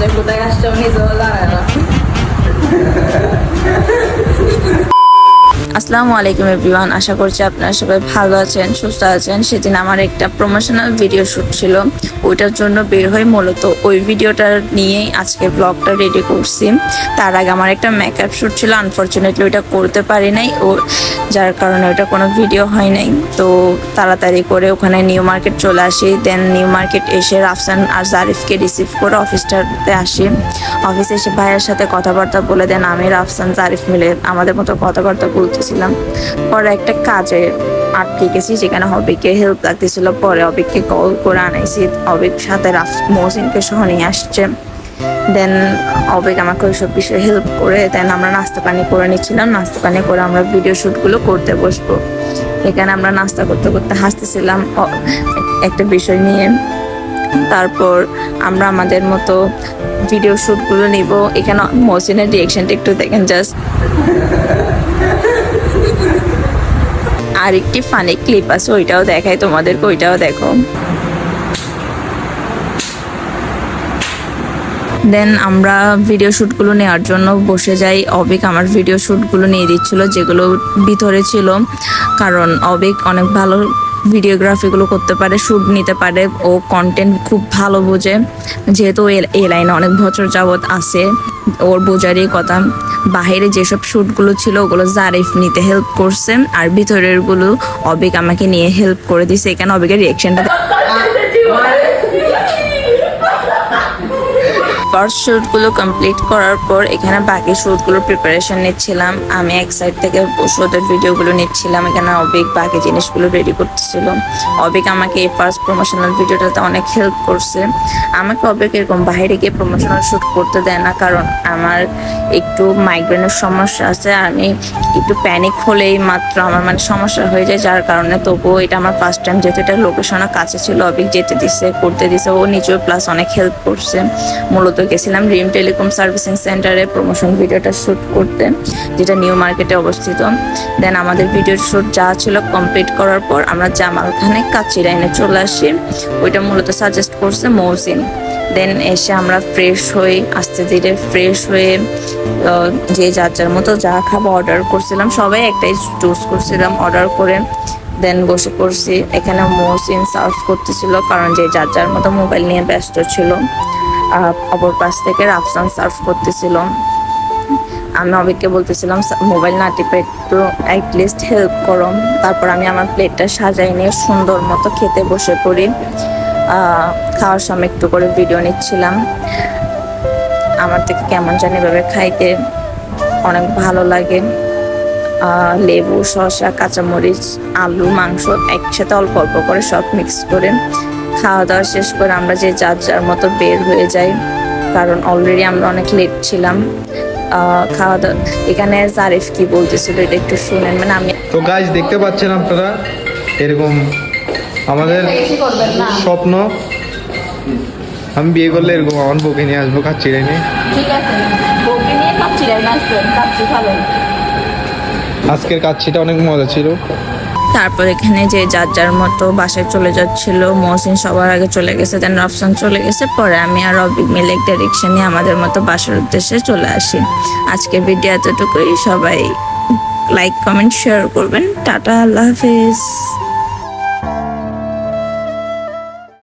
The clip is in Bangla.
যে কোথায় আসছে নিজেও জানে না। আসসালামু আলাইকুম এভরিওয়ান, আশা করছি আপনারা সবাই ভালো আছেন, সুস্থ আছেন। সেদিন আমার একটা প্রমোশনাল ভিডিও শ্যুট ছিল, ওইটার জন্য বের হয়ে মূলত ওই ভিডিওটা নিয়েই আজকে ব্লগটা রেডি করছি। তার আগে আমার একটা মেকআপ শ্যুট ছিল, আনফরচুনেটলি ওইটা করতে পারি নাই, ও যার কারণে ওইটা কোনো ভিডিও হয় নাই। তো তাড়াতাড়ি করে ওখানে নিউ মার্কেট চলে আসি। দেন নিউ মার্কেট এসে রাফসান আর জারিফকে রিসিভ করে অফিসটাতে আসি। অফিসে এসে ভাইয়ের সাথে কথাবার্তা বলে দেন আমি রাফসান জারিফ মিলে আমাদের মতো কথাবার্তা বলতেছিলাম। পরে একটা কাজে আটকে গেছি, যেখানে অবিককে হেল্প লাগতেছিল। পরে অবিককে কল করে আনাইছি, অবিক সাথে মহসিনকে সহ নিয়ে আসছে। দেন অবিক আমাকে ওইসব বিষয়ে হেল্প করে দেন আমরা নাস্তা পানি করে নিচ্ছিলাম। নাস্তা পানি করে আমরা ভিডিও শ্যুটগুলো করতে বসবো। এখানে আমরা নাস্তা করতে করতে হাসতেছিলাম একটা বিষয় নিয়ে। তারপর আমরা আমাদের মতো ভিডিও শ্যুটগুলো নিব। এখানে মহসিনের রিয়েকশনটা একটু দেখেন জাস্ট। আর একটি ফানি ক্লিপ আছে, ওইটাও দেখাই তোমাদেরকে, ওইটাও দেখো। দেন আমরা ভিডিও শ্যুটগুলো নেওয়ার জন্য বসে যাই। অবিক আমার ভিডিও শ্যুটগুলো নিয়ে দিচ্ছিল, যেগুলো ভিতরে ছিল, কারণ অবিক অনেক ভালো ভিডিওগ্রাফিগুলো করতে পারে, শ্যুট নিতে পারে, ও কন্টেন্ট খুব ভালো বোঝে। যেহেতু এই লাইনে অনেক বছর যাবৎ আছে, ওর বোঝারই কথা। বাহিরে যেসব শ্যুটগুলো ছিল ওগুলো জারিফ নিতে হেল্প করছে, আর ভিতরেরগুলো অবিক আমাকে নিয়ে হেল্প করে দিছে। এখানে অবিকের রিয়েকশনটা ফার্স্ট শ্যুটগুলো কমপ্লিট করার পর এখানে বাকি শ্যুটগুলোর প্রিপারেশন নিচ্ছিলাম। আমি এক সাইড থেকে বসে ওদের ভিডিওগুলো নিচ্ছিলাম। এখানে অবিক বাকি জিনিসগুলো রেডি করতেছিল। অবিক আমাকে এই ফার্স্ট প্রমোশনাল ভিডিওটাতে অনেক হেল্প করছে। আমাকে অবিক এরকম বাইরে গিয়ে প্রমোশনাল শ্যুট করতে দেয় না, কারণ আমার একটু মাইগ্রেনের সমস্যা আছে। আমি একটু প্যানিক হলেই মাত্র আমার সমস্যা হয়ে যায়, যার কারণে তবুও এটা আমার ফার্স্ট টাইম, যেহেতু এটা লোকেশনের কাছে ছিল, অবিক যেতে দিছে, করতে দিছে। ও নিজেও প্লাস অনেক হেল্প করছে। মূলত গেছিলাম রিম টেলিকম সার্ভিসিং সেন্টারে প্রমোশন ভিডিওটা শ্যুট করতে, যেটা নিউ মার্কেটে অবস্থিত। দেন আমাদের ভিডিও শ্যুট যা ছিল কমপ্লিট করার পর আমরা জামালখানে কাচ্চি লাইনে চলে আসি। ওইটা মূলত সাজেস্ট করছে মহসিন। দেন এসে আমরা ফ্রেশ হই, আস্তে ধীরে ফ্রেশ হয়ে যে যার যার মতো যা খাবো অর্ডার করছিলাম, সবাই একটাই চুজ করছিলাম অর্ডার করে। দেন বসে পড়ছি। এখানে মহসিন সার্ভ করতেছিল, কারণ যে যার যার মতো মোবাইল নিয়ে ব্যস্ত ছিল। অপর পাশ থেকে রাফসান সার্ভ করতেছিল। আমি অবিককে বলতেছিলাম মোবাইল না টিপে একটু অ্যাটলিস্ট হেল্প করো। তারপর আমি আমার প্লেটটা সাজাই নিয়ে সুন্দর মতো খেতে বসে পড়ি। খাওয়ার সময় একটু করে ভিডিও নিচ্ছিলাম। আমার থেকে কেমন জানি ভাবে খাইতে অনেক ভালো লাগে। লেবু, শসা, কাঁচামরিচ, আলু, মাংস একসাথে অল্প অল্প করে সব মিক্স করে খাওয়া দাওয়া শেষ করে আমরা যে যার যার মতো বের হয়ে যাই, কারণ অলরেডি আমরা অনেক লেট ছিলাম। খাওয়া দাওয়া এখানে জারিফ কি বলতেছিল এটা একটু শুনেন। আমি তো গাইজ দেখতে পাচ্ছেন আপনারা, এরকম আমাদের স্বপ্ন, আমি বিয়ে করলে এরকম আমার বউকে নিয়ে আসবো কাচ্চি লাইনে। আজকের কাচ্চিটা অনেক মজা ছিল। তারপর এখানে যে যার যার মতো বাসায় চলে যাচ্ছিল। মহসিন সবার আগে চলে গেছে, দেন রাফসান চলে গেছে। পরে আমি আর অবিক মিলে একটা রিক্সা নিয়ে আমাদের মতো বাসার উদ্দেশ্যে চলে আসি। আজকের ভিডিও এতটুকুই। সবাই লাইক, কমেন্ট, শেয়ার করবেন। টাটা, আল্লাহ হাফেজ।